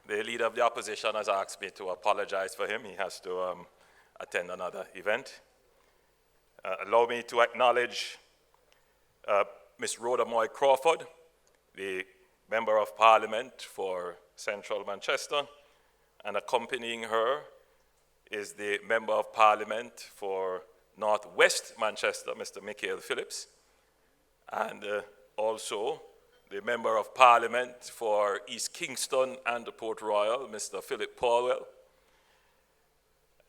The leader of the opposition has asked me to apologize for him. He has to attend another event. Allow me to acknowledge Ms. Rhoda Moy Crawford, the Member of Parliament for Central Manchester, and accompanying her is the Member of Parliament for North West Manchester, Mr. Michael Phillips, and also the Member of Parliament for East Kingston and Port Royal, Mr. Philip Paulwell.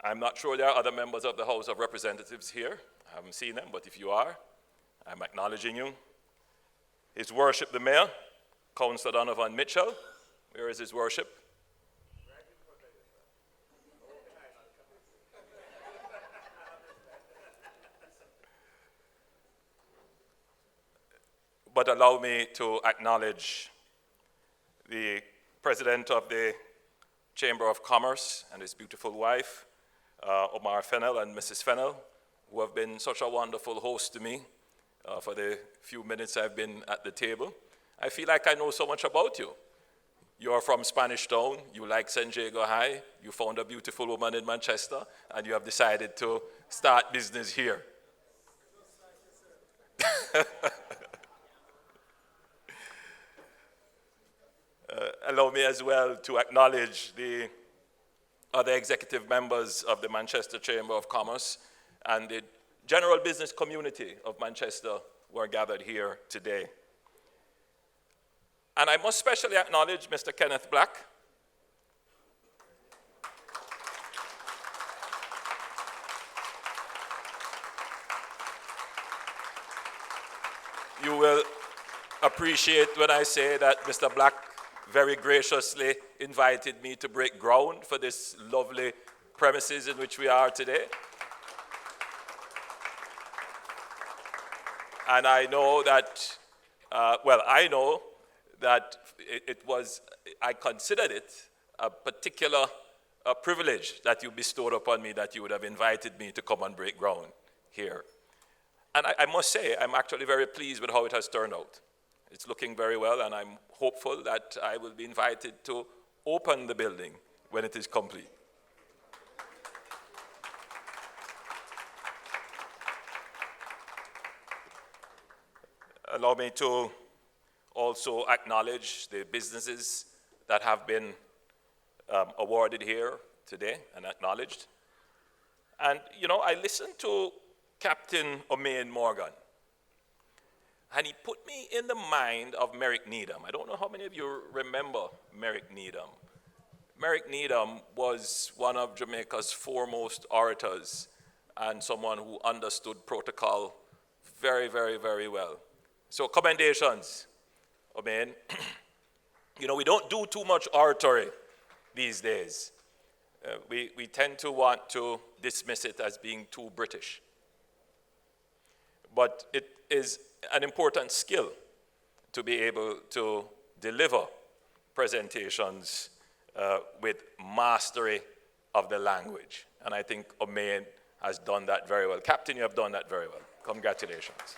I'm not sure there are other members of the House of Representatives here. I haven't seen them, but if you are, I'm acknowledging you. His Worship the Mayor, Councillor Donovan Mitchell. Where is His Worship? But allow me to acknowledge the President of the Chamber of Commerce and his beautiful wife, Omar Fennell and Mrs. Fennell, who have been such a wonderful host to me for the few minutes I've been at the table. I feel like I know so much about you. You're from Spanish Town, you like San Diego High, you found a beautiful woman in Manchester, and you have decided to start business here. Allow me as well to acknowledge the other executive members of the Manchester Chamber of Commerce and the general business community of Manchester who are gathered here today. And I must especially acknowledge Mr. Kenneth Black. You will appreciate when I say that Mr. Black very graciously invited me to break ground for this lovely premises in which we are today. And I know that, I considered it a particular privilege that you bestowed upon me, that you would have invited me to come and break ground here. And I must say, I'm actually very pleased with how it has turned out. It's looking very well, and I'm hopeful that I will be invited to open the building when it is complete. Allow me to also acknowledge the businesses that have been awarded here today and acknowledged. And, you know, I listened to Captain O'Main Morgan, and he put me in the mind of Merrick Needham. I don't know how many of you remember Merrick Needham. Merrick Needham was one of Jamaica's foremost orators and someone who understood protocol very, very, very well. So commendations, O'Main. You know, we don't do too much oratory these days. We tend to want to dismiss it as being too British. But it is an important skill to be able to deliver presentations with mastery of the language. And I think O'Main has done that very well. Captain, you have done that very well. Congratulations.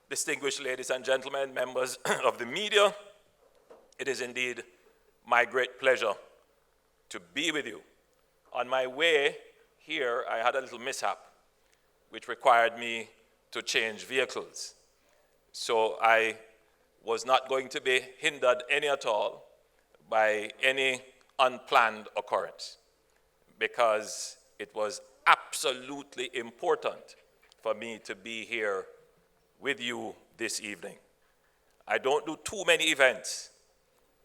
Distinguished ladies and gentlemen, members of the media, it is indeed my great pleasure to be with you. On my way here, I had a little mishap, which required me to change vehicles. So I was not going to be hindered any at all by any unplanned occurrence, because it was absolutely important for me to be here with you this evening. I don't do too many events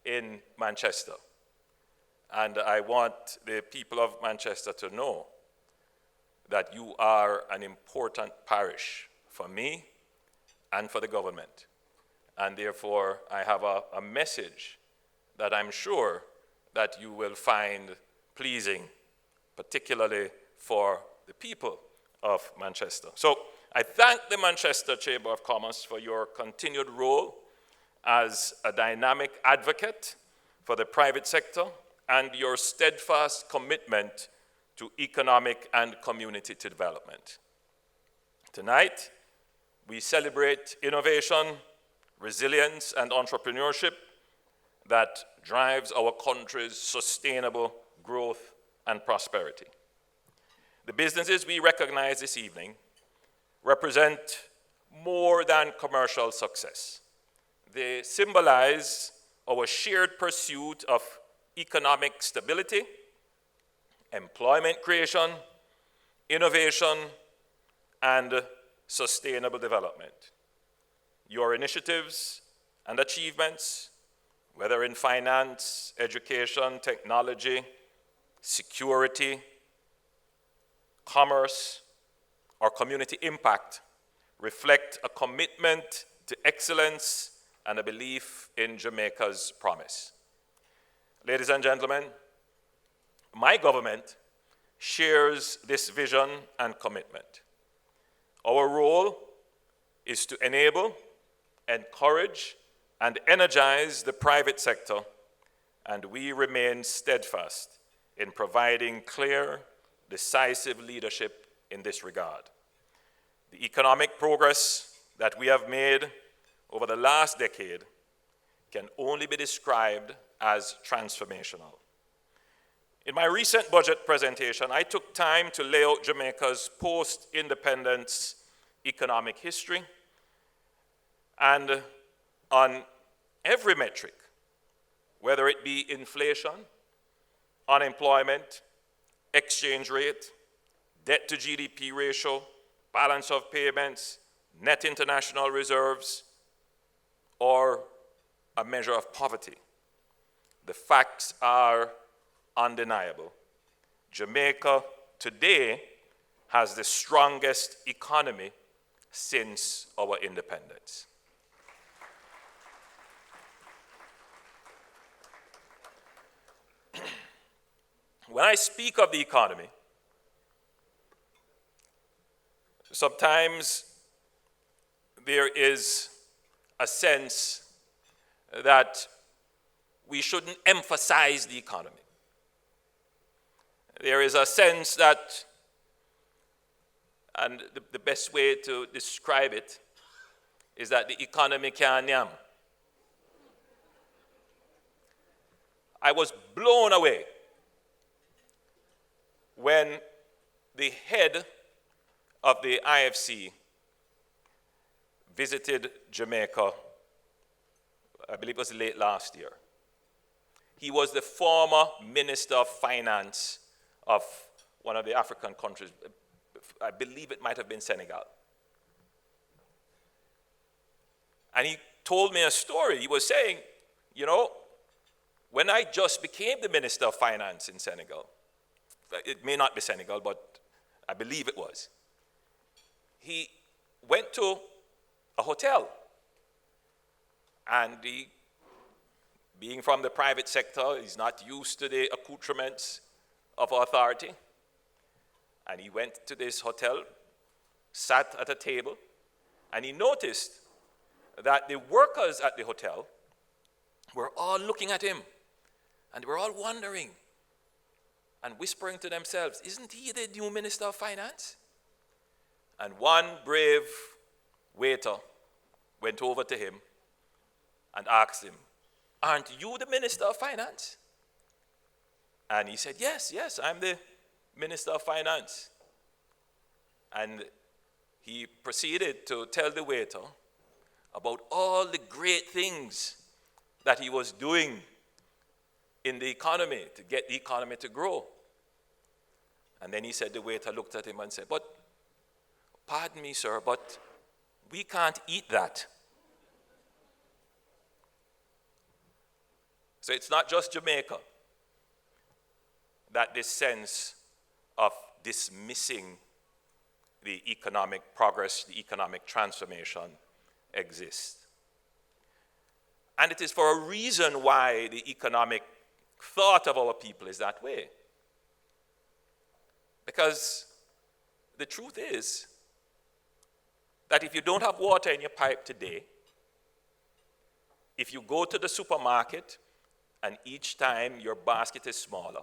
in Manchester, and I want the people of Manchester to know that you are an important parish for me and for the government. And therefore, I have a message that I'm sure that you will find pleasing, particularly for the people of Manchester. So I thank the Manchester Chamber of Commerce for your continued role as a dynamic advocate for the private sector and your steadfast commitment to economic and community development. Tonight, we celebrate innovation, resilience, and entrepreneurship that drives our country's sustainable growth and prosperity. The businesses we recognize this evening represent more than commercial success. They symbolize our shared pursuit of economic stability, employment creation, innovation, and sustainable development. Your initiatives and achievements, whether in finance, education, technology, security, commerce, or community impact, reflect a commitment to excellence and a belief in Jamaica's promise. Ladies and gentlemen, my government shares this vision and commitment. Our role is to enable, encourage, and energize the private sector, and we remain steadfast in providing clear, decisive leadership in this regard. The economic progress that we have made over the last decade can only be described as transformational. In my recent budget presentation, I took time to lay out Jamaica's post-independence economic history, and on every metric, whether it be inflation, unemployment, exchange rate, debt to GDP ratio, balance of payments, net international reserves, or a measure of poverty, the facts are undeniable. Jamaica today has the strongest economy since our independence. When I speak of the economy, sometimes there is a sense that we shouldn't emphasize the economy. There is a sense that, and the best way to describe it is that the economy can't yam. I was blown away when the head of the IFC visited Jamaica, I believe it was late last year. He was the former Minister of Finance of one of the African countries. I believe it might have been Senegal. And he told me a story. He was saying, you know, when I just became the Minister of Finance in Senegal, it may not be Senegal, but I believe it was, he went to a hotel, and he, being from the private sector, he's not used to the accoutrements of authority, and he went to this hotel, sat at a table, and he noticed that the workers at the hotel were all looking at him, and they were all wondering and whispering to themselves, isn't he the new Minister of Finance? And one brave waiter went over to him and asked him, aren't you the Minister of Finance? And he said, yes, I'm the Minister of Finance. And he proceeded to tell the waiter about all the great things that he was doing in the economy to get the economy to grow. And then he said, the waiter looked at him and said, but pardon me, sir, but we can't eat that. So it's not just Jamaica that this sense of dismissing the economic progress, the economic transformation exists. And it is for a reason why the economic thought of our people is that way. Because the truth is that if you don't have water in your pipe today, if you go to the supermarket and each time your basket is smaller,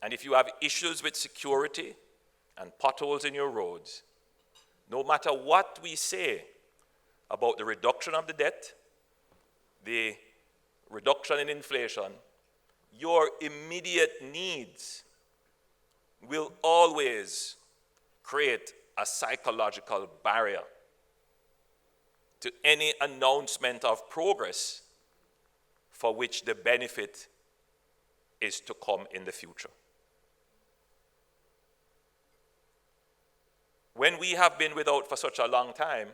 and if you have issues with security and potholes in your roads, no matter what we say about the reduction of the debt, the reduction in inflation, your immediate needs will always create a psychological barrier to any announcement of progress for which the benefit is to come in the future. When we have been without for such a long time,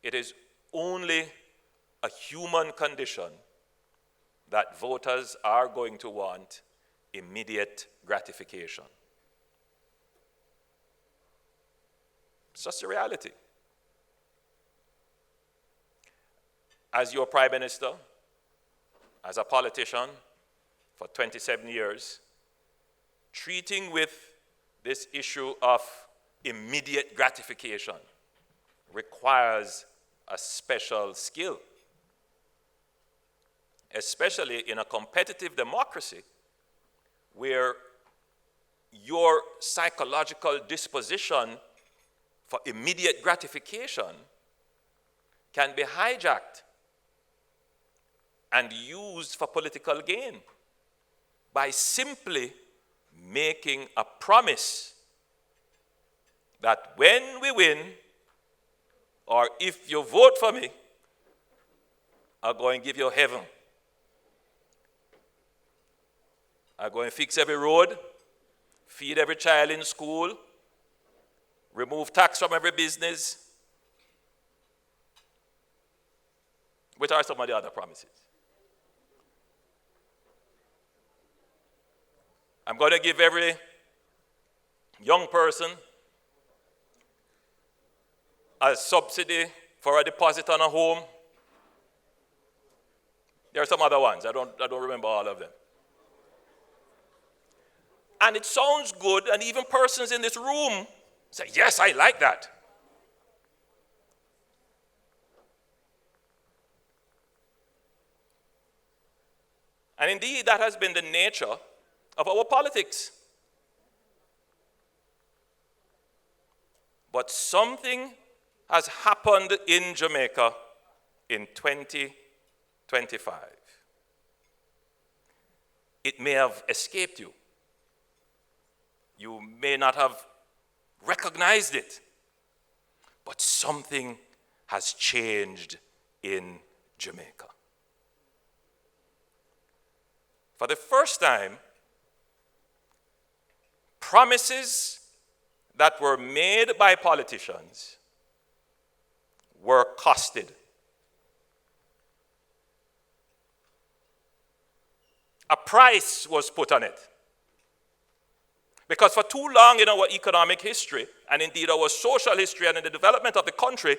it is only a human condition that voters are going to want immediate gratification. It's just a reality. As your Prime Minister, as a politician for 27 years, treating with this issue of immediate gratification requires a special skill, especially in a competitive democracy where your psychological disposition for immediate gratification can be hijacked and used for political gain by simply making a promise that when we win, or if you vote for me, I'm going to give you heaven. I'm going to fix every road, feed every child in school, remove tax from every business. Which are some of the other promises? I'm going to give every young person a subsidy for a deposit on a home. There are some other ones. I don't remember all of them. And it sounds good, and even persons in this room say, yes, I like that. And indeed, that has been the nature of our politics. But something has happened in Jamaica in 2025. It may have escaped you. You may not have recognized it. But something has changed in Jamaica. For the first time, promises that were made by politicians were costed. A price was put on it. Because for too long in our economic history, and indeed our social history and in the development of the country,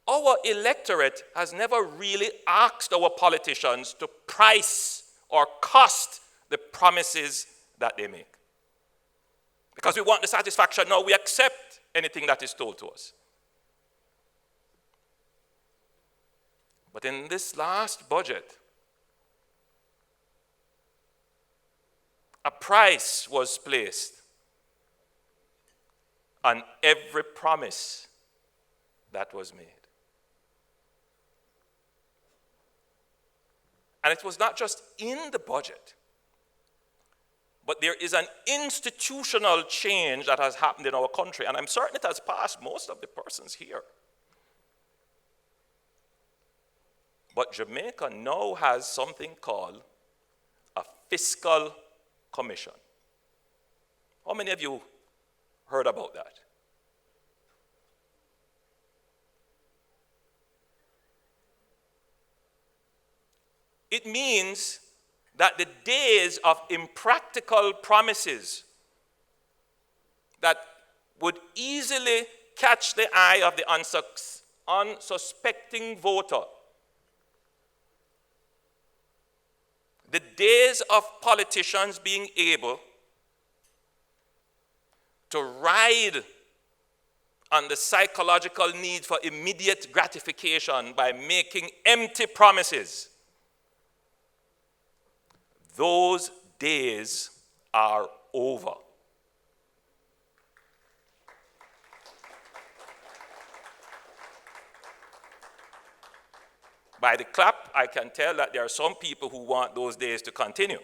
our electorate has never really asked our politicians to price or cost the promises that they make. Because we want the satisfaction, now we accept anything that is told to us. But in this last budget, a price was placed on every promise that was made. And it was not just in the budget, but there is an institutional change that has happened in our country, and I'm certain it has passed most of the persons here. But Jamaica now has something called a fiscal commission. How many of you heard about that? It means that the days of impractical promises that would easily catch the eye of the unsuspecting voter, the days of politicians being able to ride on the psychological need for immediate gratification by making empty promises, those days are over. By the clap, I can tell that there are some people who want those days to continue.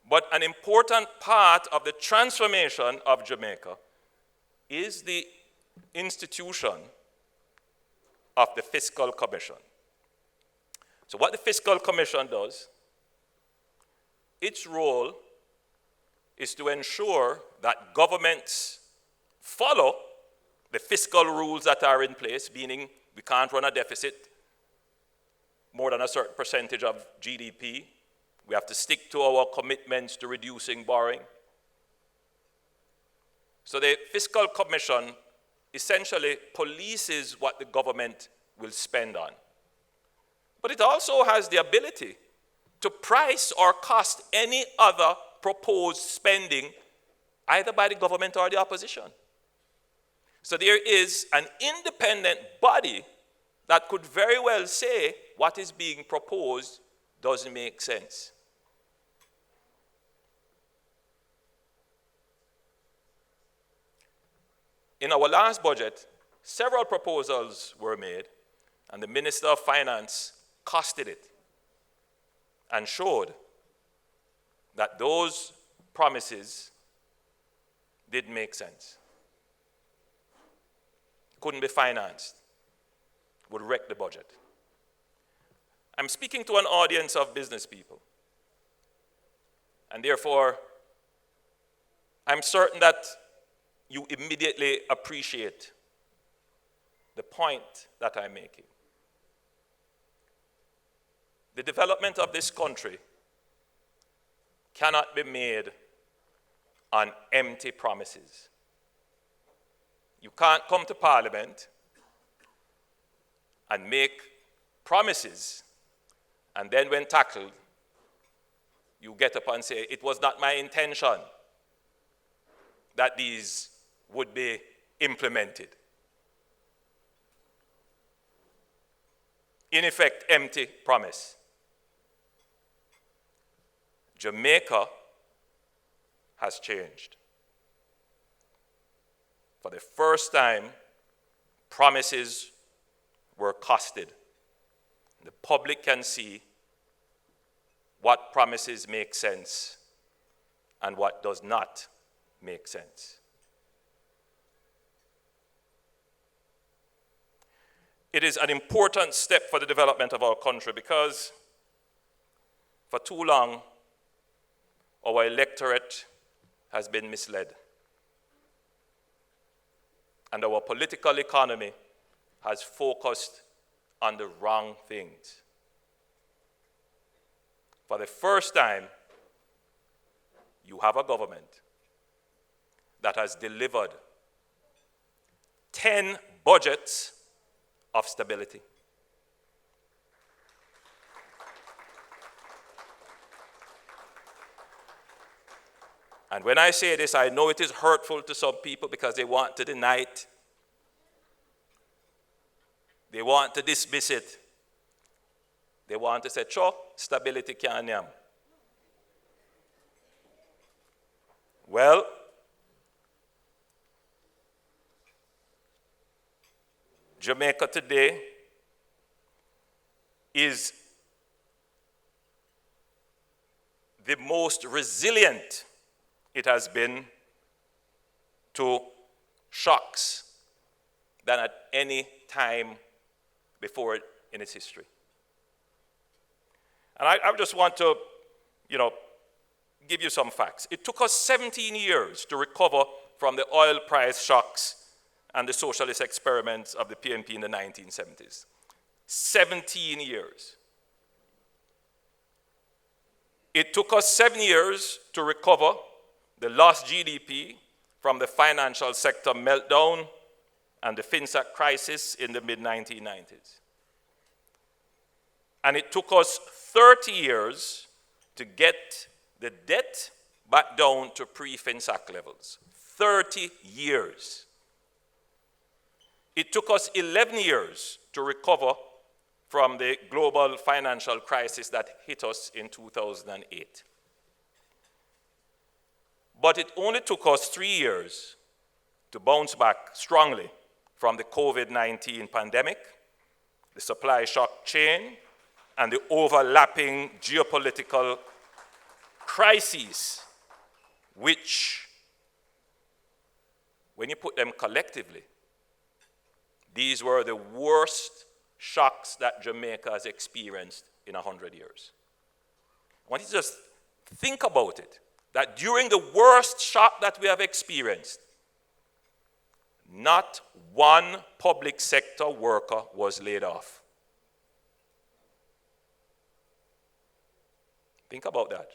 But an important part of the transformation of Jamaica is the institution of the Fiscal Commission. So what the Fiscal Commission does, its role is to ensure that governments follow the fiscal rules that are in place, meaning we can't run a deficit more than a certain percentage of GDP. We have to stick to our commitments to reducing borrowing. So the Fiscal Commission essentially polices what the government will spend on. But it also has the ability to price or cost any other proposed spending, either by the government or the opposition. So there is an independent body that could very well say what is being proposed doesn't make sense. In our last budget, several proposals were made, and the Minister of Finance costed it and showed that those promises didn't make sense. Couldn't be financed. Would wreck the budget. I'm speaking to an audience of business people. And therefore, I'm certain that you immediately appreciate the point that I'm making. The development of this country cannot be made on empty promises. You can't come to Parliament and make promises, and then when tackled, you get up and say, it was not my intention that these would be implemented. In effect, empty promise. Jamaica has changed. For the first time, promises were costed. The public can see what promises make sense and what does not make sense. It is an important step for the development of our country because for too long, our electorate has been misled. And our political economy has focused on the wrong things. For the first time, you have a government that has delivered 10 budgets of stability. And when I say this, I know it is hurtful to some people because they want to deny it. They want to dismiss it. They want to say, "Cho, stability can't yam." Well, Jamaica today is the most resilient it has been to shocks than at any time before in its history. And I just want to, give you some facts. It took us 17 years to recover from the oil price shocks and the socialist experiments of the PNP in the 1970s. 17 years. It took us 7 years to recover the lost GDP from the financial sector meltdown and the FinSac crisis in the mid-1990s. And it took us 30 years to get the debt back down to pre-FinSac levels. 30 years. It took us 11 years to recover from the global financial crisis that hit us in 2008. But it only took us 3 years to bounce back strongly from the COVID-19 pandemic, the supply shock chain, and the overlapping geopolitical crises, which, when you put them collectively, these were the worst shocks that Jamaica has experienced in 100 years. I want you to just think about it, that during the worst shock that we have experienced, not one public sector worker was laid off. Think about that.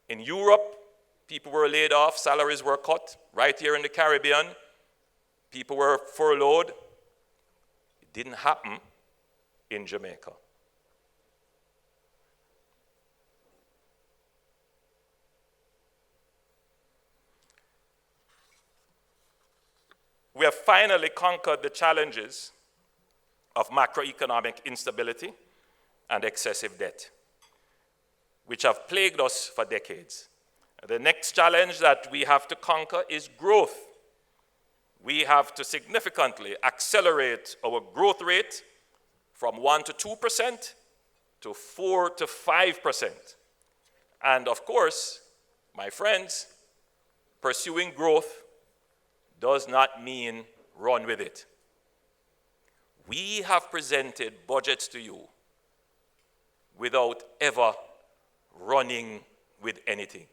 In Europe, people were laid off, salaries were cut. Right here in the Caribbean, people were furloughed. It didn't happen in Jamaica. We have finally conquered the challenges of macroeconomic instability and excessive debt, which have plagued us for decades. The next challenge that we have to conquer is growth. We have to significantly accelerate our growth rate from 1% to 2% to 4% to 5%. And of course, my friends, pursuing growth does not mean run with it. We have presented budgets to you without ever running with anything.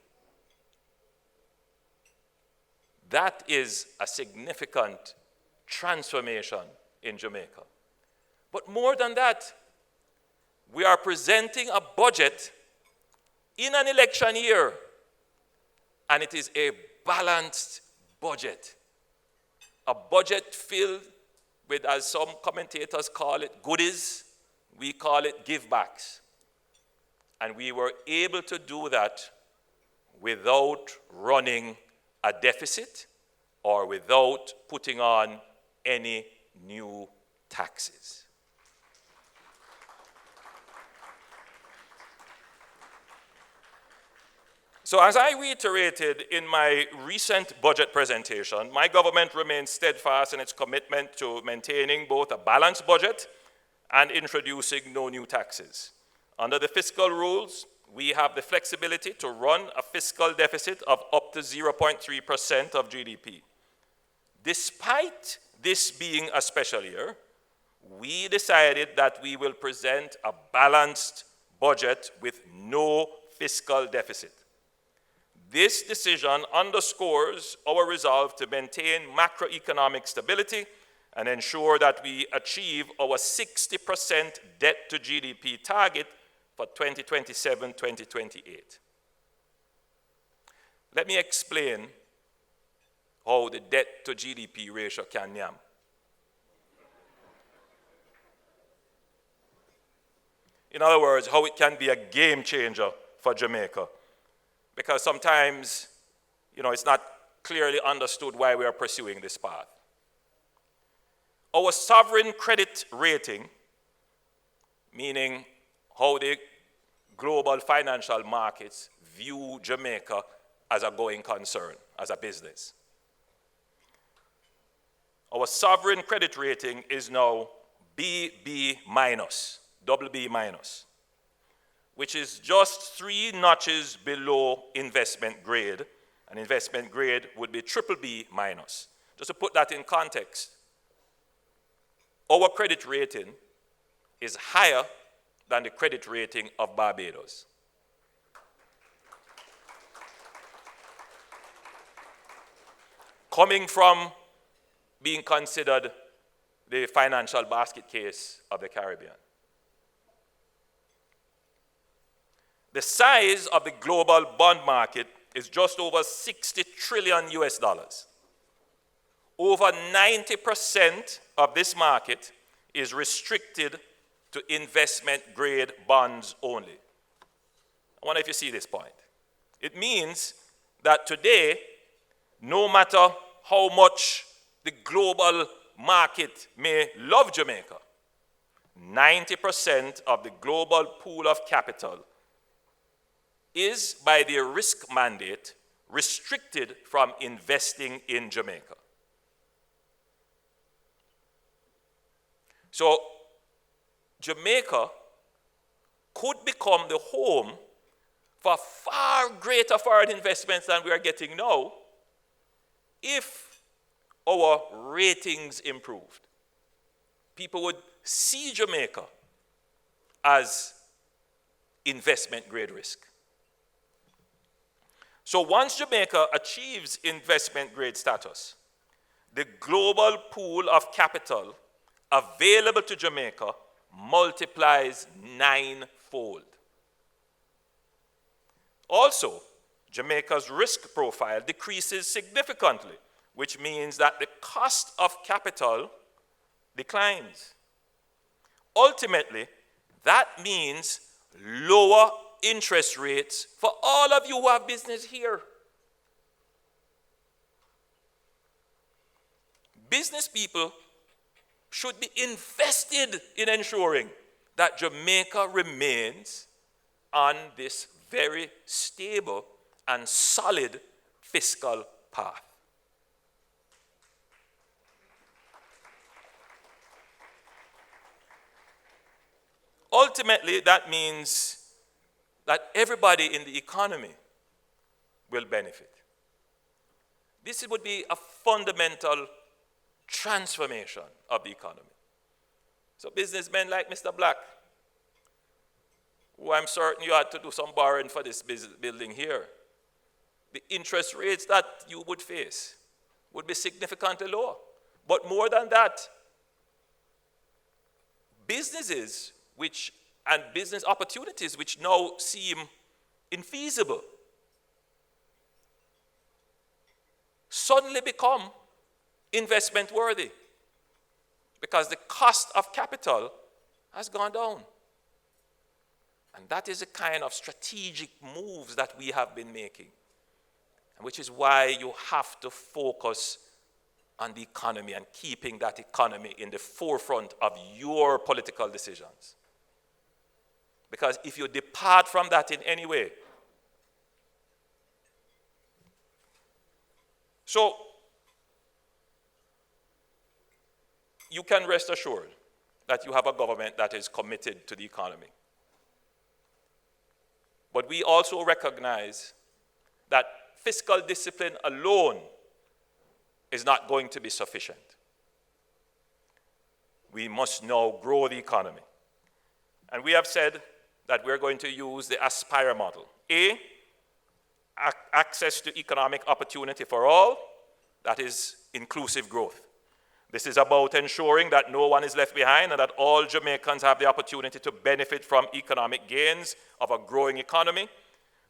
That is a significant transformation in Jamaica. But more than that, we are presenting a budget in an election year, and it is a balanced budget. A budget filled with, as some commentators call it, goodies. We call it give-backs. And we were able to do that without running a deficit or without putting on any new taxes. So as I reiterated in my recent budget presentation, my government remains steadfast in its commitment to maintaining both a balanced budget and introducing no new taxes. Under the fiscal rules, we have the flexibility to run a fiscal deficit of up to 0.3% of GDP. Despite this being a special year, we decided that we will present a balanced budget with no fiscal deficit. This decision underscores our resolve to maintain macroeconomic stability and ensure that we achieve our 60% debt to GDP target for 2027-2028. Let me explain how the debt to GDP ratio can yam. In other words, how it can be a game changer for Jamaica. Because sometimes, it's not clearly understood why we are pursuing this path. Our sovereign credit rating, meaning how the global financial markets view Jamaica as a going concern, as a business. Our sovereign credit rating is now BB minus, double B minus, which is just 3 notches below investment grade. And investment grade would be triple B minus. Just to put that in context, our credit rating is higher than the credit rating of Barbados. Coming from being considered the financial basket case of the Caribbean. The size of the global bond market is just over 60 trillion US dollars. Over 90% of this market is restricted to investment-grade bonds only. I wonder if you see this point. It means that today, no matter how much the global market may love Jamaica, 90% of the global pool of capital is, by their risk mandate, restricted from investing in Jamaica. So, Jamaica could become the home for far greater foreign investments than we are getting now if our ratings improved. People would see Jamaica as investment grade risk. So once Jamaica achieves investment grade status, the global pool of capital available to Jamaica multiplies ninefold. Also, Jamaica's risk profile decreases significantly, which means that the cost of capital declines. Ultimately, that means lower interest rates for all of you who have business here. Business people should be invested in ensuring that Jamaica remains on this very stable and solid fiscal path. Ultimately, that means that everybody in the economy will benefit. This would be a fundamental transformation of the economy. So businessmen like Mr. Black, who I'm certain you had to do some borrowing for this building here, the interest rates that you would face would be significantly lower. But more than that, businesses and business opportunities which now seem infeasible suddenly become investment worthy because the cost of capital has gone down. And that is the kind of strategic moves that we have been making, which is why you have to focus on the economy and keeping that economy in the forefront of your political decisions. Because if you depart from that in any way, so you can rest assured that you have a government that is committed to the economy. But we also recognize that fiscal discipline alone is not going to be sufficient. We must now grow the economy. And we have said that we're going to use the Aspire model. A, access to economic opportunity for all, that is inclusive growth. This is about ensuring that no one is left behind and that all Jamaicans have the opportunity to benefit from economic gains of a growing economy.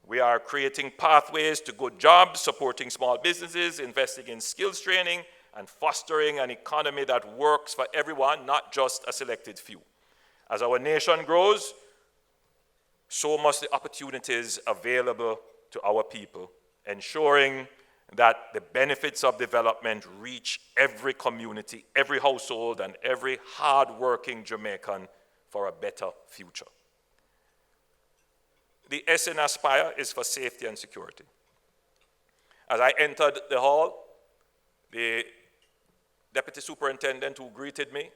We are creating pathways to good jobs, supporting small businesses, investing in skills training, and fostering an economy that works for everyone, not just a selected few. As our nation grows, so must the opportunities available to our people, ensuring that the benefits of development reach every community, every household, and every hard-working Jamaican for a better future. The S in Aspire is for safety and security. As I entered the hall, the deputy superintendent who greeted me,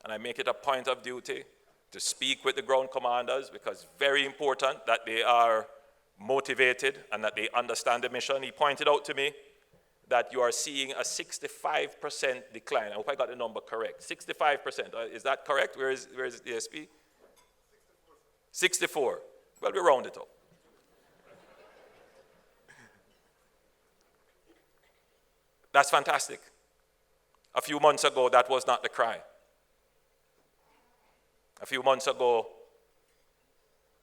and I make it a point of duty to speak with the ground commanders because it's very important that they are motivated and that they understand the mission. He pointed out to me that you are seeing a 65% decline. I hope I got the number correct. 65%. Is that correct? Where is the SP? 64. Well, we round it up. That's fantastic. A few months ago, that was not the cry. A few months ago,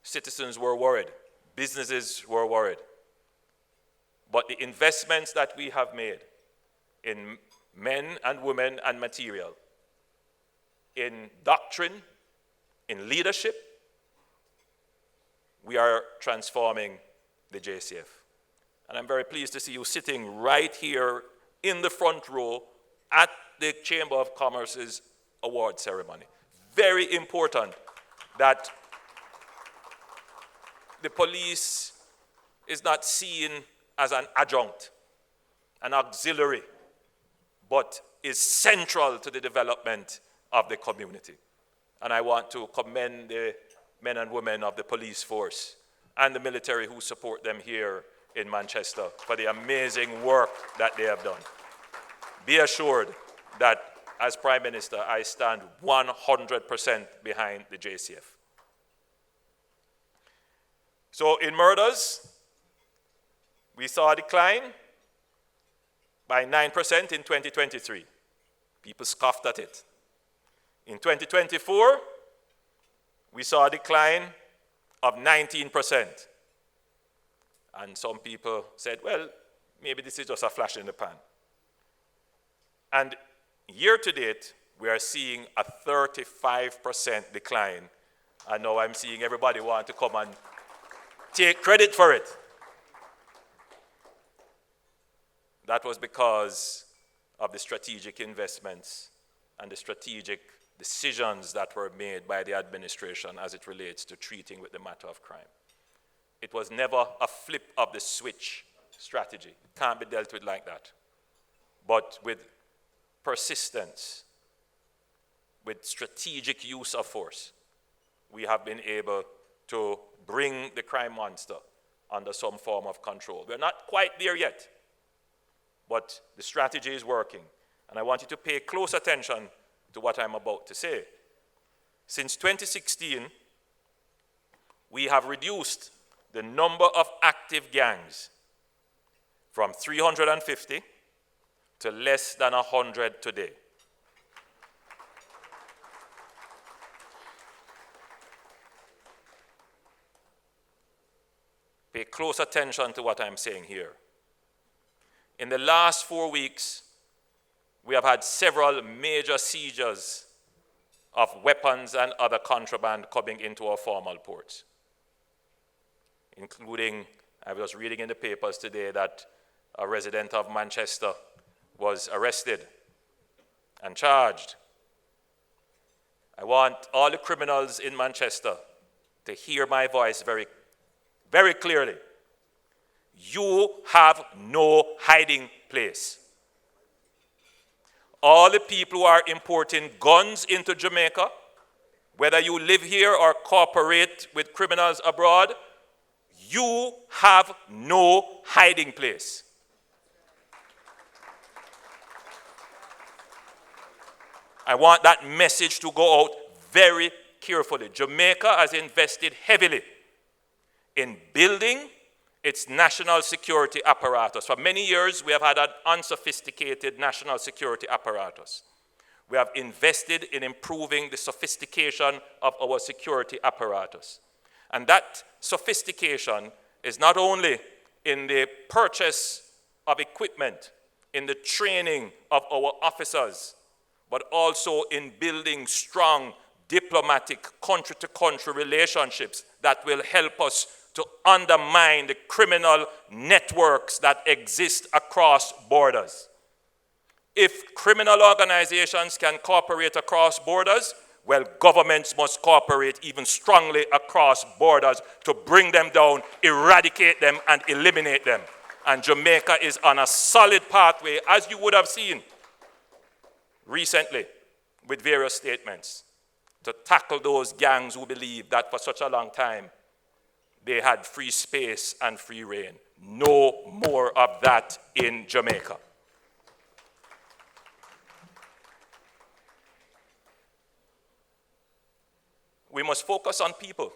citizens were worried. Businesses were worried. But the investments that we have made in men and women and material, in doctrine, in leadership, we are transforming the JCF. And I'm very pleased to see you sitting right here in the front row at the Chamber of Commerce's award ceremony. Very important that the police is not seen as an adjunct, an auxiliary, but is central to the development of the community. And I want to commend the men and women of the police force and the military who support them here in Manchester for the amazing work that they have done. Be assured that as Prime Minister, I stand 100% behind the JCF. So in murders, we saw a decline by 9% in 2023. People scoffed at it. In 2024, we saw a decline of 19%. And some people said, well, maybe this is just a flash in the pan. And year to date, we are seeing a 35% decline. And now I'm seeing everybody want to come and take credit for it. That was because of the strategic investments and the strategic decisions that were made by the administration as it relates to treating with the matter of crime. It was never a flip of the switch strategy. It can't be dealt with like that. But with persistence, with strategic use of force, we have been able to bring the crime monster under some form of control. We're not quite there yet, but the strategy is working. And I want you to pay close attention to what I'm about to say. Since 2016, we have reduced the number of active gangs from 350 to less than 100 today. Pay close attention to what I'm saying here. In the last 4 weeks, we have had several major seizures of weapons and other contraband coming into our formal ports, including, I was reading in the papers today that a resident of Manchester was arrested and charged. I want all the criminals in Manchester to hear my voice very, very clearly. You have no hiding place. All the people who are importing guns into Jamaica, whether you live here or cooperate with criminals abroad, you have no hiding place. I want that message to go out very carefully. Jamaica has invested heavily in building its national security apparatus. For many years, we have had an unsophisticated national security apparatus. We have invested in improving the sophistication of our security apparatus. And that sophistication is not only in the purchase of equipment, in the training of our officers, but also in building strong diplomatic country-to-country relationships that will help us to undermine the criminal networks that exist across borders. If criminal organizations can cooperate across borders, well, governments must cooperate even strongly across borders to bring them down, eradicate them, and eliminate them. And Jamaica is on a solid pathway, as you would have seen recently with various statements, to tackle those gangs who believe that for such a long time they had free space and free reign. No more of that in Jamaica. We must focus on people.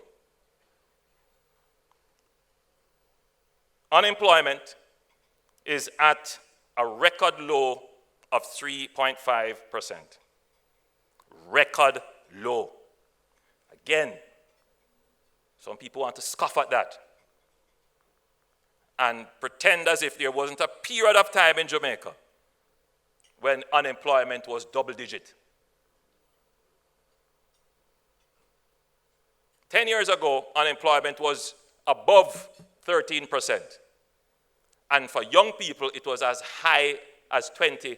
Unemployment is at a record low of 3.5%. Record low. Again, some people want to scoff at that and pretend as if there wasn't a period of time in Jamaica when unemployment was double digit. 10 years ago, unemployment was above 13%. And for young people, it was as high as 20%.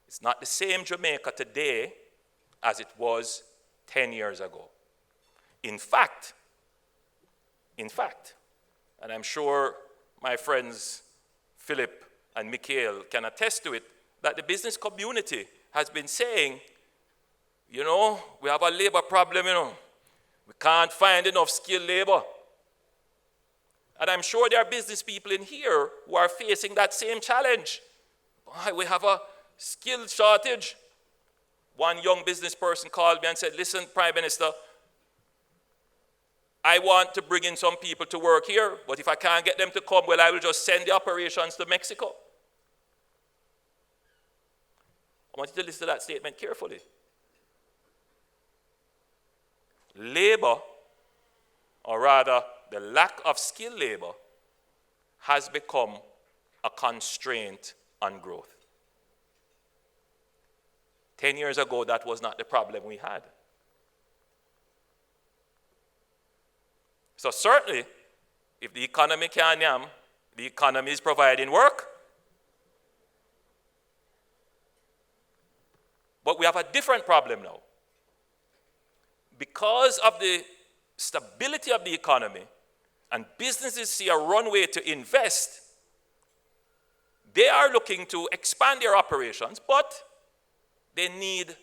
It's not the same Jamaica today as it was 10 years ago. In fact, In fact, and I'm sure my friends Philip and Mikhail can attest to it, that the business community has been saying, we have a labor problem, We can't find enough skilled labor. And I'm sure there are business people in here who are facing that same challenge. Boy, we have a skill shortage. One young business person called me and said, listen, Prime Minister, I want to bring in some people to work here, but if I can't get them to come, well, I will just send the operations to Mexico. I want you to listen to that statement carefully. Labor, or rather the lack of skilled labor, has become a constraint on growth. 10 years ago, that was not the problem we had. So certainly, if the economy can yam, the economy is providing work. But we have a different problem now. Because of the stability of the economy, and businesses see a runway to invest, they are looking to expand their operations, but they need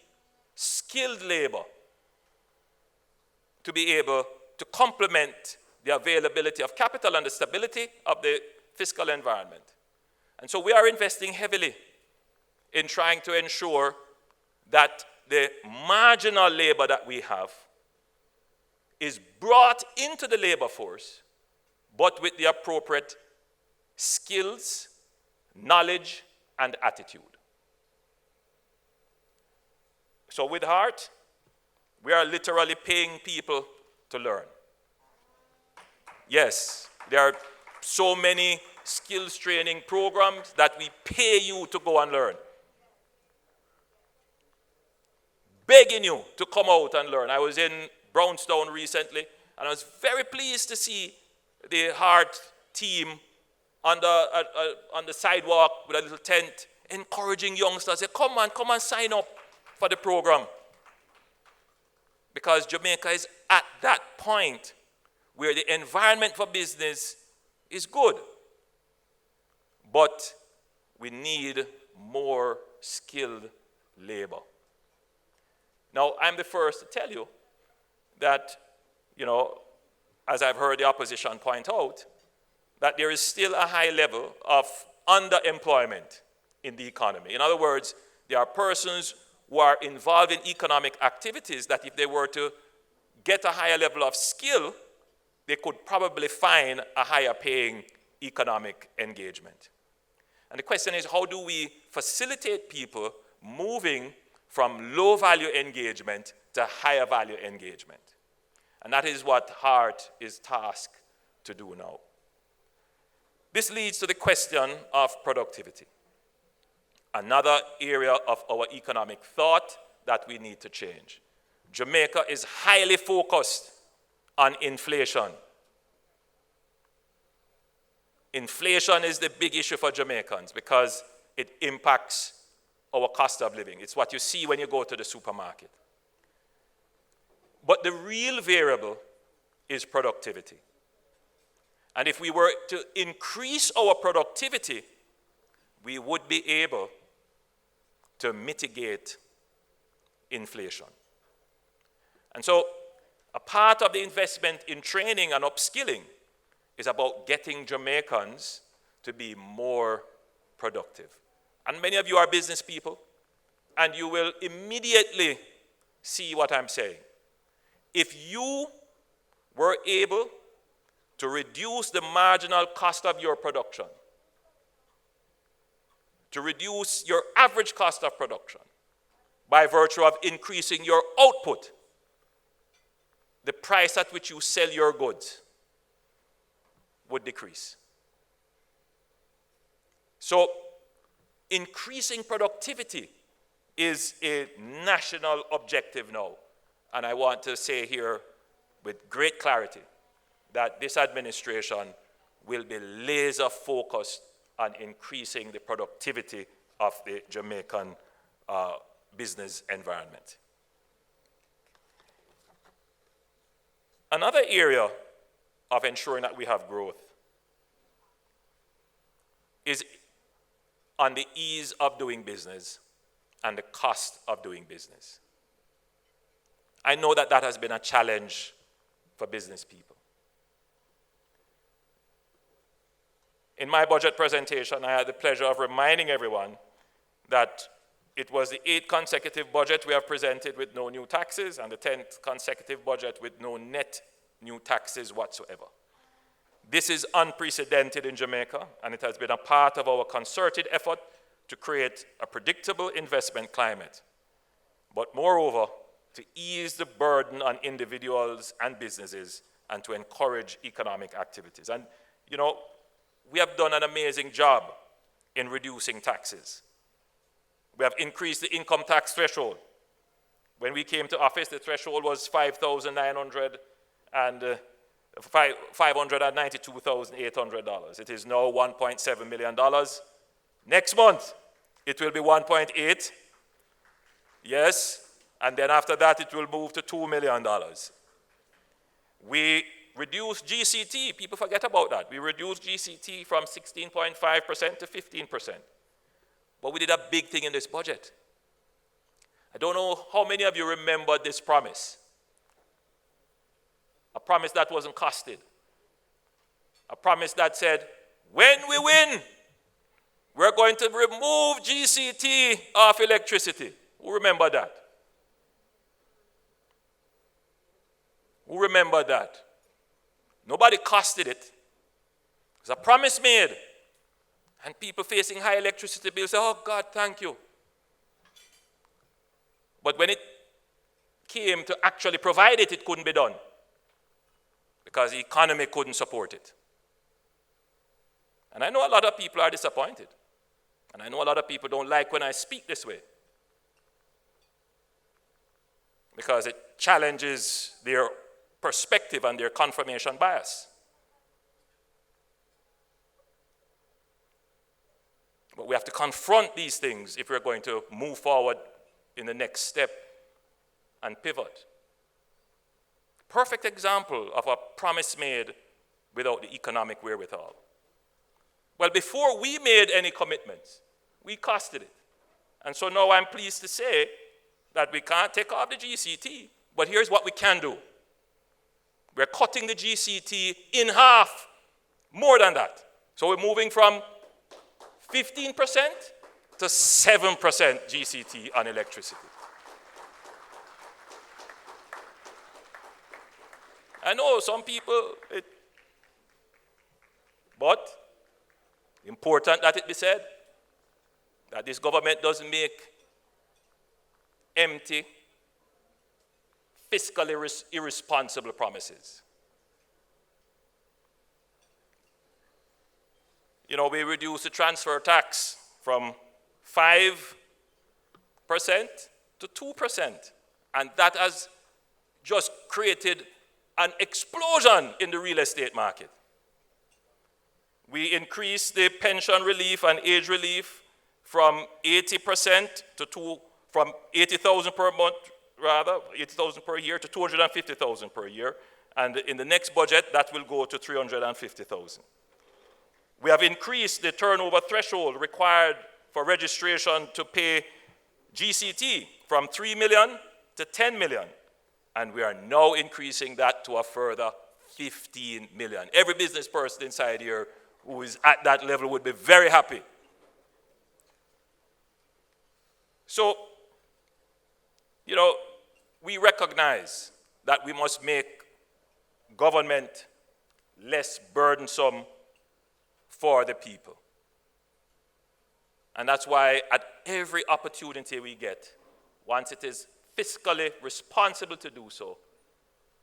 skilled labor to be able to complement the availability of capital and the stability of the fiscal environment. And so we are investing heavily in trying to ensure that the marginal labor that we have is brought into the labor force, but with the appropriate skills, knowledge, and attitude. So with heart, we are literally paying people to learn. Yes, there are so many skills training programs that we pay you to go and learn. Begging you to come out and learn. I was in Brownstown recently, and I was very pleased to see the Heart team on the sidewalk with a little tent, encouraging youngsters, say, come and sign up for the program. Because Jamaica is at that point where the environment for business is good. But we need more skilled labor. Now, I'm the first to tell you that, as I've heard the opposition point out, that there is still a high level of underemployment in the economy. In other words, there are persons who are involved in economic activities that if they were to get a higher level of skill, they could probably find a higher paying economic engagement. And the question is, how do we facilitate people moving from low value engagement to higher value engagement? And that is what Heart is tasked to do now. This leads to the question of productivity. Another area of our economic thought that we need to change. Jamaica is highly focused on inflation. Inflation is the big issue for Jamaicans because it impacts our cost of living. It's what you see when you go to the supermarket. But the real variable is productivity. And if we were to increase our productivity, we would be able to mitigate inflation. And so, a part of the investment in training and upskilling is about getting Jamaicans to be more productive. And many of you are business people, and you will immediately see what I'm saying. If you were able to reduce the marginal cost of your production, to reduce your average cost of production by virtue of increasing your output, the price at which you sell your goods would decrease. So, increasing productivity is a national objective now. And I want to say here with great clarity that this administration will be laser focused on increasing the productivity of the Jamaican business environment. Another area of ensuring that we have growth is on the ease of doing business and the cost of doing business. I know that that has been a challenge for business people. In my budget presentation, I had the pleasure of reminding everyone that it was the 8th consecutive budget we have presented with no new taxes and the 10th consecutive budget with no net new taxes whatsoever. This is unprecedented in Jamaica, and it has been a part of our concerted effort to create a predictable investment climate, but moreover, to ease the burden on individuals and businesses and to encourage economic activities. And, you know, we have done an amazing job in reducing taxes. We have increased the income tax threshold. When we came to office, the threshold was $592,800. It is now $1.7 million. Next month, it will be 1.8. Yes, and then after that, it will move to $2 million. We reduced GCT. People forget about that. We reduced GCT from 16.5% to 15%. But we did a big thing in this budget. I don't know how many of you remember this promise. A promise that wasn't costed. A promise that said, when we win, we're going to remove GCT off electricity. Who remember that? Who remember that? Nobody costed it. It was a promise made. And people facing high electricity bills say, oh God, thank you. But when it came to actually provide it, it couldn't be done. Because the economy couldn't support it. And I know a lot of people are disappointed. And I know a lot of people don't like when I speak this way. Because it challenges their perspective and their confirmation bias. But we have to confront these things if we're going to move forward in the next step and pivot. Perfect example of a promise made without the economic wherewithal. Well, before we made any commitments, we costed it. And so now I'm pleased to say that we can't take off the GCT, but here's what we can do. We're cutting the GCT in half, more than that. So we're moving from 15% to 7% GCT on electricity. I know some people, but important that it be said that this government doesn't make empty, fiscally irresponsible promises. You know, we reduced the transfer tax from 5% to 2%, and that has just created an explosion in the real estate market. We increased the pension relief and age relief from 80% from 80,000 per month, rather, 80,000 per year to 250,000 per year. And in the next budget, that will go to 350,000. We have increased the turnover threshold required for registration to pay GCT from 3 million to 10 million. And we are now increasing that to a further 15 million. Every business person inside here who is at that level would be very happy. So, you know, we recognize that we must make government less burdensome for the people. And that's why at every opportunity we get, once it is fiscally responsible to do so,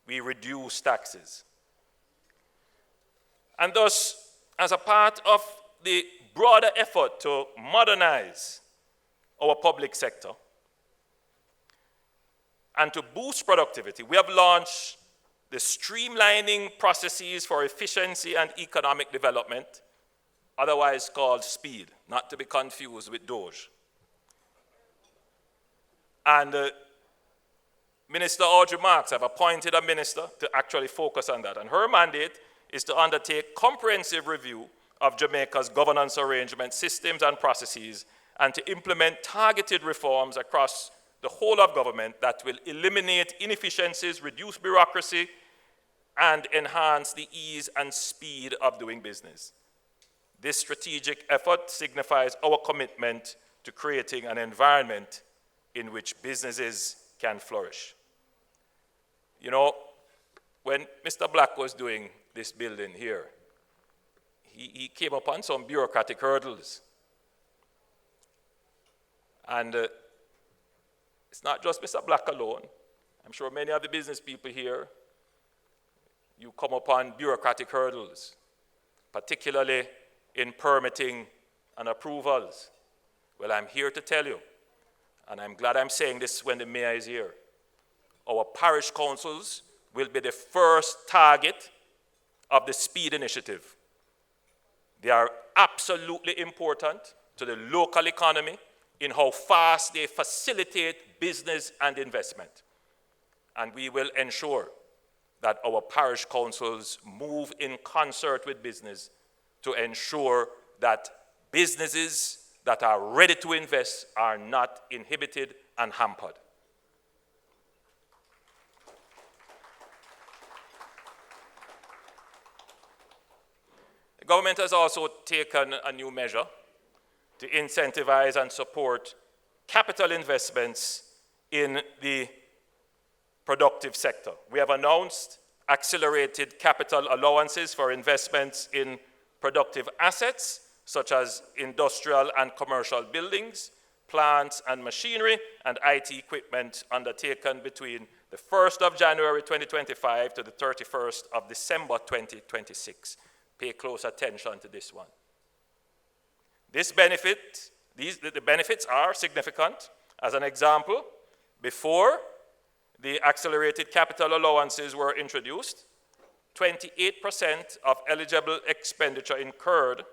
we reduce taxes. And thus, as a part of the broader effort to modernize our public sector and to boost productivity, we have launched the Streamlining Processes for Efficiency and Economic Development, otherwise called SPEED, not to be confused with DOGE. And Minister Audrey Marks have appointed a minister to actually focus on that. And her mandate is to undertake comprehensive review of Jamaica's governance arrangement, systems, and processes, and to implement targeted reforms across the whole of government that will eliminate inefficiencies, reduce bureaucracy, and enhance the ease and speed of doing business. This strategic effort signifies our commitment to creating an environment in which businesses can flourish. You know, when Mr. Black was doing this building here, he came upon some bureaucratic hurdles. And it's not just Mr. Black alone. I'm sure many of the business people here, you come upon bureaucratic hurdles, particularly in permitting and approvals. Well, I'm here to tell you, and I'm glad I'm saying this when the mayor is here, our parish councils will be the first target of the speed initiative. They are absolutely important to the local economy in how fast they facilitate business and investment. And we will ensure that our parish councils move in concert with business to ensure that businesses that are ready to invest are not inhibited and hampered. The government has also taken a new measure to incentivize and support capital investments in the productive sector. We have announced accelerated capital allowances for investments in productive assets, such as industrial and commercial buildings, plants and machinery, and IT equipment undertaken between the 1st of January 2025 to the 31st of December 2026. Pay close attention to this one. The benefits are significant. As an example, before the accelerated capital allowances were introduced, 28% of eligible expenditure incurred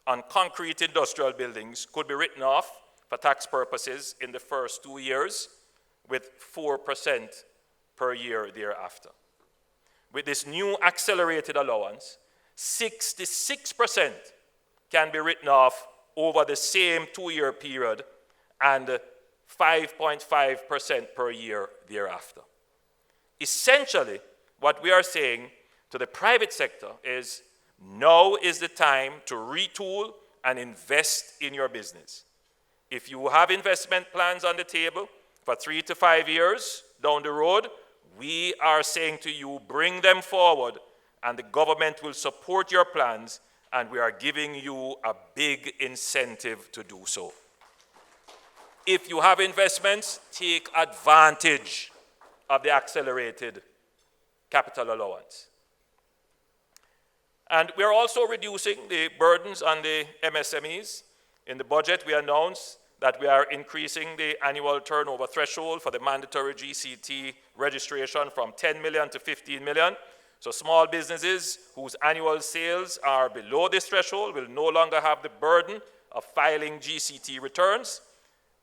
on concrete industrial buildings could be written off for tax purposes in the first 2 years, with 4% per year thereafter. With this new accelerated allowance, 66% can be written off over the same 2-year period and 5.5% per year thereafter. Essentially, what we are saying to the private sector is, now is the time to retool and invest in your business. If you have investment plans on the table for 3 to 5 years down the road, we are saying to you, bring them forward, and the government will support your plans, and we are giving you a big incentive to do so. If you have investments, take advantage of the accelerated capital allowance. And we are also reducing the burdens on the MSMEs. In the budget, we announced that we are increasing the annual turnover threshold for the mandatory GCT registration from 10 million to 15 million. So small businesses whose annual sales are below this threshold will no longer have the burden of filing GCT returns.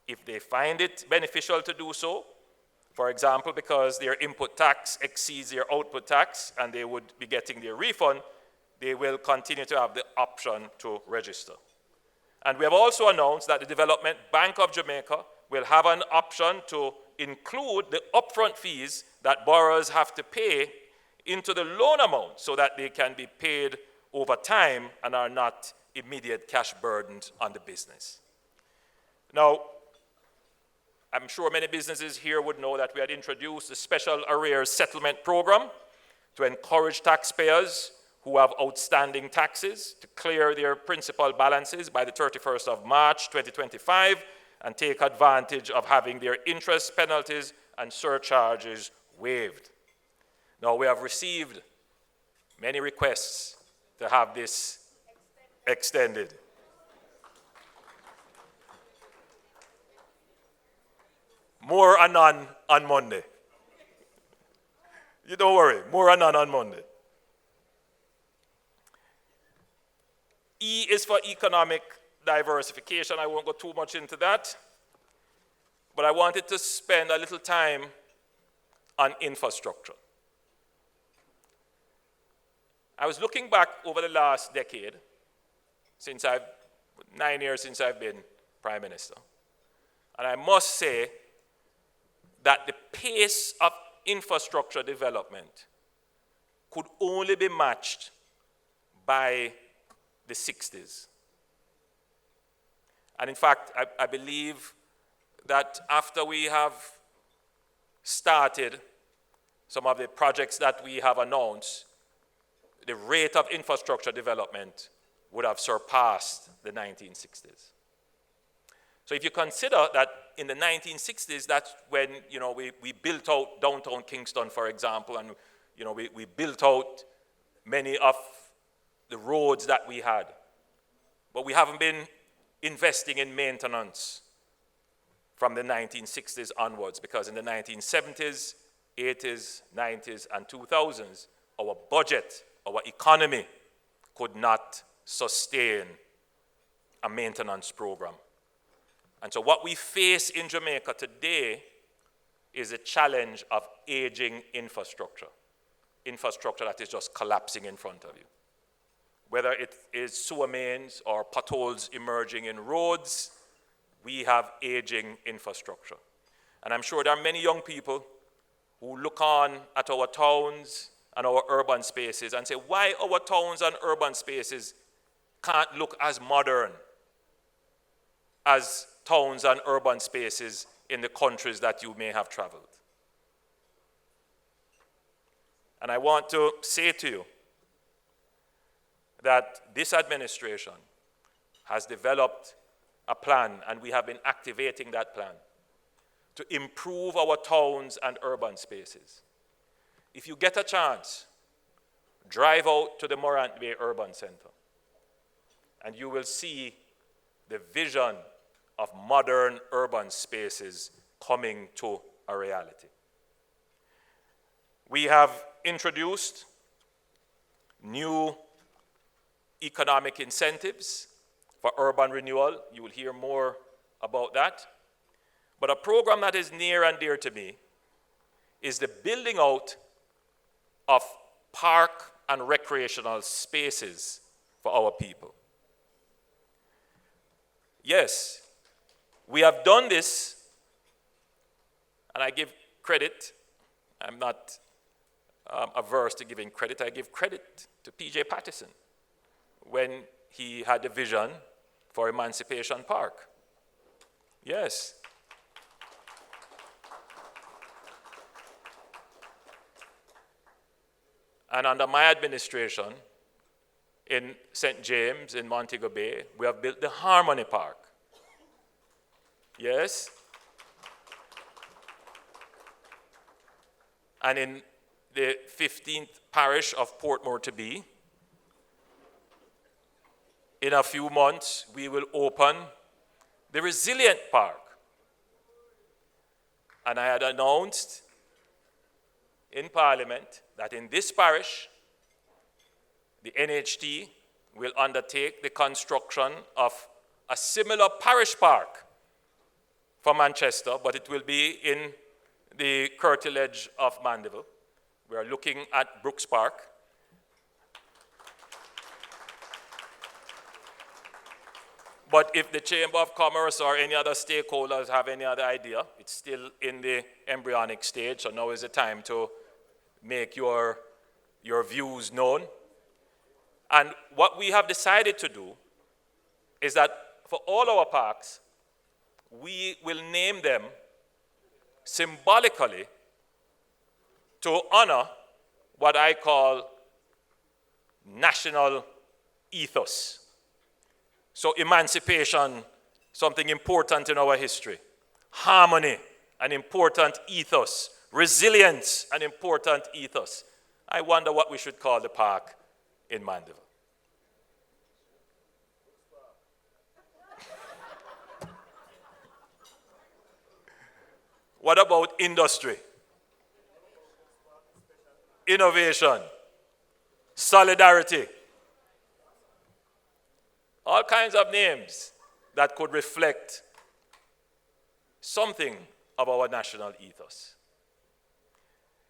If they find it beneficial to do so, for example, because their input tax exceeds their output tax and they would be getting their refund, they will continue to have the option to register. And we have also announced that the Development Bank of Jamaica will have an option to include the upfront fees that borrowers have to pay into the loan amount so that they can be paid over time and are not immediate cash burdened on the business. Now, I'm sure many businesses here would know that we had introduced a special arrears settlement program to encourage taxpayers who have outstanding taxes to clear their principal balances by the 31st of March 2025 and take advantage of having their interest, penalties, and surcharges waived. Now, we have received many requests to have this extended. More anon on Monday. You don't worry, more anon on Monday. E is for economic diversification. I won't go too much into that, but I wanted to spend a little time on infrastructure. I was looking back over the last decade, 9 years since I've been Prime Minister, and I must say that the pace of infrastructure development could only be matched by the 60s. And in fact, I believe that after we have started some of the projects that we have announced, the rate of infrastructure development would have surpassed the 1960s. So if you consider that in the 1960s, that's when we built out downtown Kingston, for example, and we built out many of the roads that we had. But we haven't been investing in maintenance from the 1960s onwards, because in the 1970s, 80s, 90s, and 2000s, our budget, our economy could not sustain a maintenance program. And so what we face in Jamaica today is a challenge of aging infrastructure that is just collapsing in front of you. Whether it is sewer mains or potholes emerging in roads, we have aging infrastructure. And I'm sure there are many young people who look on at our towns and our urban spaces and say, why our towns and urban spaces can't look as modern as towns and urban spaces in the countries that you may have traveled. And I want to say to you that this administration has developed a plan, and we have been activating that plan to improve our towns and urban spaces. If you get a chance, drive out to the Morant Bay Urban Center, and you will see the vision of modern urban spaces coming to a reality. We have introduced new economic incentives for urban renewal. You will hear more about that. But a program that is near and dear to me is the building out of park and recreational spaces for our people. Yes, we have done this, and I give credit. I'm not averse to giving credit. I give credit to P.J. Patterson when he had the vision for Emancipation Park. Yes. And under my administration, in St. James, in Montego Bay, we have built the Harmony Park. Yes? And in the 15th parish of Portmore to be, in a few months, we will open the Resilient Park. And I had announced in Parliament that in this parish, the NHT will undertake the construction of a similar parish park for Manchester, but it will be in the curtilage of Mandeville. We are looking at Brooks Park. But if the Chamber of Commerce or any other stakeholders have any other idea, it's still in the embryonic stage, so now is the time to make your views known. And what we have decided to do is that for all our parks, we will name them symbolically to honor what I call national ethos. So emancipation, something important in our history. Harmony, an important ethos. Resilience, an important ethos. I wonder what we should call the park in Mandeville. What about industry? Innovation, solidarity. All kinds of names that could reflect something of our national ethos.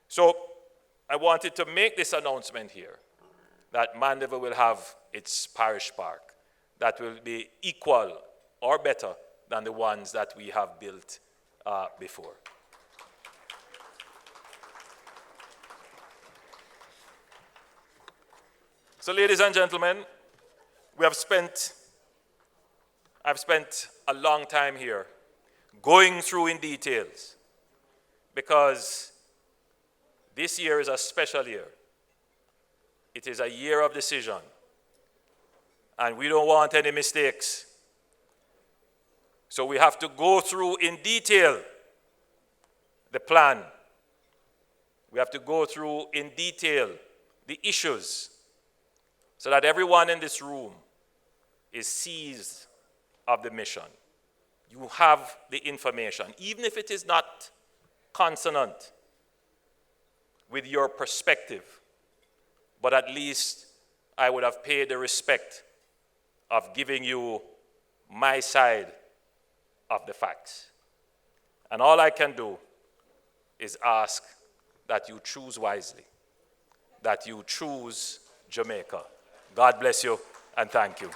So I wanted to make this announcement here that Mandeville will have its parish park that will be equal or better than the ones that we have built before. So, ladies and gentlemen, I've spent a long time here going through in details because this year is a special year. It is a year of decision, and we don't want any mistakes. So we have to go through in detail the plan. We have to go through in detail the issues so that everyone in this room is seized of the mission. You have the information, even if it is not consonant with your perspective, but at least I would have paid the respect of giving you my side of the facts. And all I can do is ask that you choose wisely, that you choose Jamaica. God bless you and thank you.